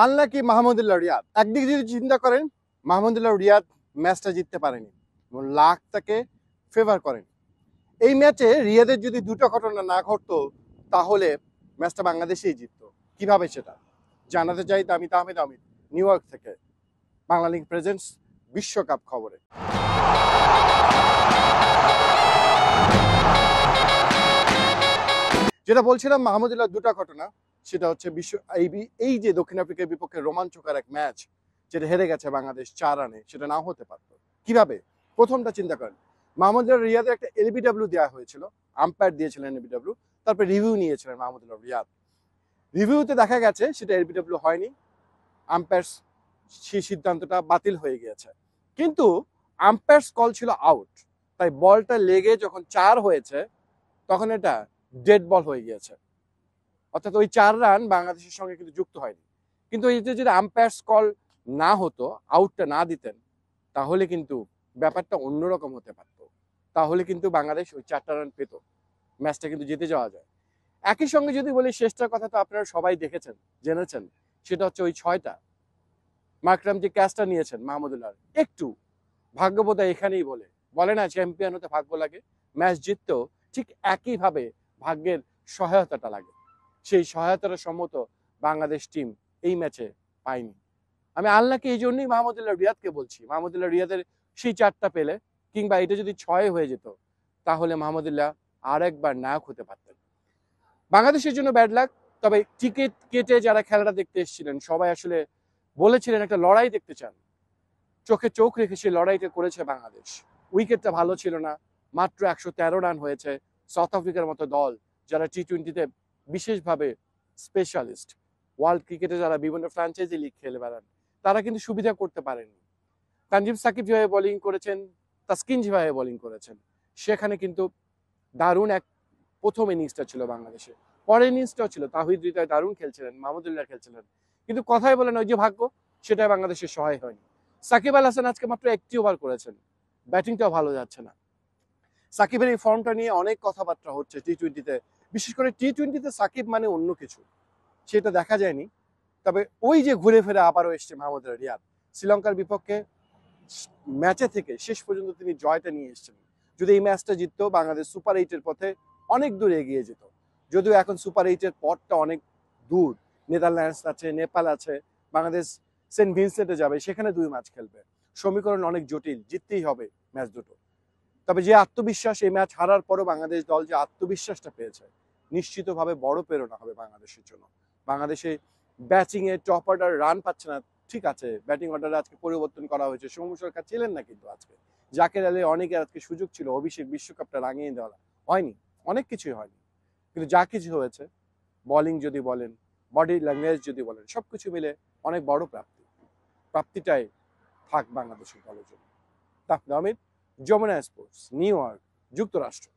Unlucky Mahmudullah Riyad. একদিকে যদি চিন্তা করেন, মাহমুদুল্লাহ রিয়াদ ম্যাচটা জিততে পারেনি, লাখ তাকে ফেভার করেন। এই ম্যাচে রিয়াদের যদি দুটো ঘটনা না ঘটতো তাহলে ম্যাচটা বাংলাদেশেই জিততো। কিভাবে সেটা জানাতে চাই আমি তাহমিদ আমিদ, নিউ ইয়র্ক থেকে, বাংলা লিঙ্ক প্রেজেন্টস বিশ্বকাপ খবরে। যেটা বলছিলাম, মাহমুদুল্লাহ দুটো ঘটনা, সেটা হচ্ছে এই যে দক্ষিণ আফ্রিকার বিপক্ষে রোমাঞ্চকর এক ম্যাচ যেটা হেরে গেছে বাংলাদেশ 4 রানে, সেটা নাও হতে পারতো। কিভাবে? প্রথমটা চিন্তা করেন, মাহমুদুল্লাহ রিয়াদের একটা এলবিডব্লিউ দেওয়া হয়েছিল, আম্পায়ার দিয়েছিলেন এলবিডব্লিউ, তারপর রিভিউ নিয়েছিলেন মাহমুদুল্লাহ রিয়াদ। রিভিউতে দেখা গেছে সেটা এলবিডব্লিউ হয়নি, আম্পায়ার্স সেই সিদ্ধান্তটা বাতিল হয়ে গিয়েছে। কিন্তু আম্পায়ার্স কল ছিল আউট, তাই বলটা লেগে যখন 4 হয়েছে তখন এটা ডেড বল হয়ে গিয়েছে, অর্থাৎ ওই 4 রান বাংলাদেশের সঙ্গে কিন্তু যুক্ত হয়নি। কিন্তু এইটা যদি আম্পায়ার্স কল না হতো, আউটটা না দিতেন, তাহলে কিন্তু ব্যাপারটা অন্যরকম হতে পারতো। তাহলে কিন্তু বাংলাদেশ ওই 4টা রান পেত, ম্যাচটা কিন্তু জিতে যাওয়া যায়। একই সঙ্গে যদি বলি শেষটার কথা, তো আপনারা সবাই দেখেছেন, জেনেছেন, সেটা হচ্ছে ওই 6টা মাকরাম যে ক্যাচটা নিয়েছেন মাহমুদুল্লাহ, একটু ভাগ্যবোধহয় এখানেই বলে না চ্যাম্পিয়ন হতে ভাগ্য লাগে, ম্যাচ জিততেও ঠিক একইভাবে ভাগ্যের সহায়তাটা লাগে। সেই সহায়তাটা সম্মত বাংলাদেশ টিম এই ম্যাচে পায়নি। আমি আল্লাহকে এই জন্যই মাহমুদুল্লাহ রিয়াদকে বলছি, মাহমুদুল্লাহ রিয়াদের সেই 4টা পেলে, কিংবা এটা যদি 6 হয়ে যেত, তাহলে মাহমুদুল্লাহ আর একবার নায়ক হতে পারতেন। বাংলাদেশের জন্য ব্যাড লাক। তবে টিকিট কেটে যারা খেলাটা দেখতে এসেছিলেন সবাই আসলে বলেছিলেন একটা লড়াই দেখতে চান, চোখে চোখ রেখে সেই লড়াইটা করেছে বাংলাদেশ। উইকেটটা ভালো ছিল না, মাত্র 113 রান হয়েছে। সাউথ আফ্রিকার মতো দল, যারা টি-20তে বিশেষভাবে স্পেশালিস্ট, ওয়ার্ল্ড ক্রিকেটে যারা বিভিন্ন ফ্র্যাঞ্চাইজি লিগ খেলে বেড়ান, তারা কিন্তু সুবিধা করতে পারেনি। তানজিম সাকিব যেভাবে বোলিং করেছেন, তাসকিন যেভাবে বোলিং করেছেন, সেখানে কিন্তু দারুণ এক প্রথম ইনিংসটা ছিল বাংলাদেশে। পরের ইনিংসটাও ছিল, তাহিদ হৃদয় দারুণ খেলছিলেন, মাহমুদুল্লাহ খেলছিলেন, কিন্তু কথাই বলেন ওই যে ভাগ্য, সেটা বাংলাদেশের সহায় হয়নি। সাকিব আল হাসান আজকে মাত্র 1টি ওভার করেছেন, ব্যাটিংটাও ভালো যাচ্ছে না। সাকিবের এই ফর্মটা নিয়ে অনেক কথাবার্তা হচ্ছে টি-20তে, বিশেষ করে টি-20তে সাকিব মানে অন্য কিছু, সেটা দেখা যায়নি। তবে ওই যে ঘুরে ফিরে আবারও এসছে মাহমুদুল্লাহ রিয়াদ, শ্রীলঙ্কার বিপক্ষে ম্যাচে থেকে শেষ পর্যন্ত তিনি জয়টা নিয়ে এসেছেন। যদি এই ম্যাচটা জিততো, বাংলাদেশ সুপার 8-এর পথে অনেক দূর এগিয়ে যেত। যদিও এখন সুপার 8-এর পথটা অনেক দূর, নেদারল্যান্ডস আছে, নেপাল আছে, বাংলাদেশ সেন্ট ভিনসেন্টে যাবে, সেখানে 2 ম্যাচ খেলবে, সমীকরণ অনেক জটিল, জিততেই হবে ম্যাচ দুটো। তবে যে আত্মবিশ্বাস, এই ম্যাচ হারার পরও বাংলাদেশ দল যে আত্মবিশ্বাসটা পেয়েছে, নিশ্চিতভাবে বড় প্রেরণা হবে বাংলাদেশের জন্য। বাংলাদেশে ব্যাটিংয়ে টপ অর্ডার রান পাচ্ছে না, ঠিক আছে, ব্যাটিং অর্ডারে আজকে পরিবর্তন করা হয়েছে, সৌম্য সরকার ছিলেন না, কিন্তু আজকে জাকের আলী, অনেকের আজকে সুযোগ ছিল অভিষেক বিশ্বকাপটা রাঙিয়ে দেওয়া, হয়নি, অনেক কিছুই হয়নি। কিন্তু যা কিছু হয়েছে, বোলিং যদি বলেন, বডি ল্যাঙ্গুয়েজ যদি বলেন, সবকিছু মিলে অনেক বড় প্রাপ্তিটাই থাক বাংলাদেশের দলের জন্য। Tahmid, Jamuna Sports, New York, যুক্তরাষ্ট্র।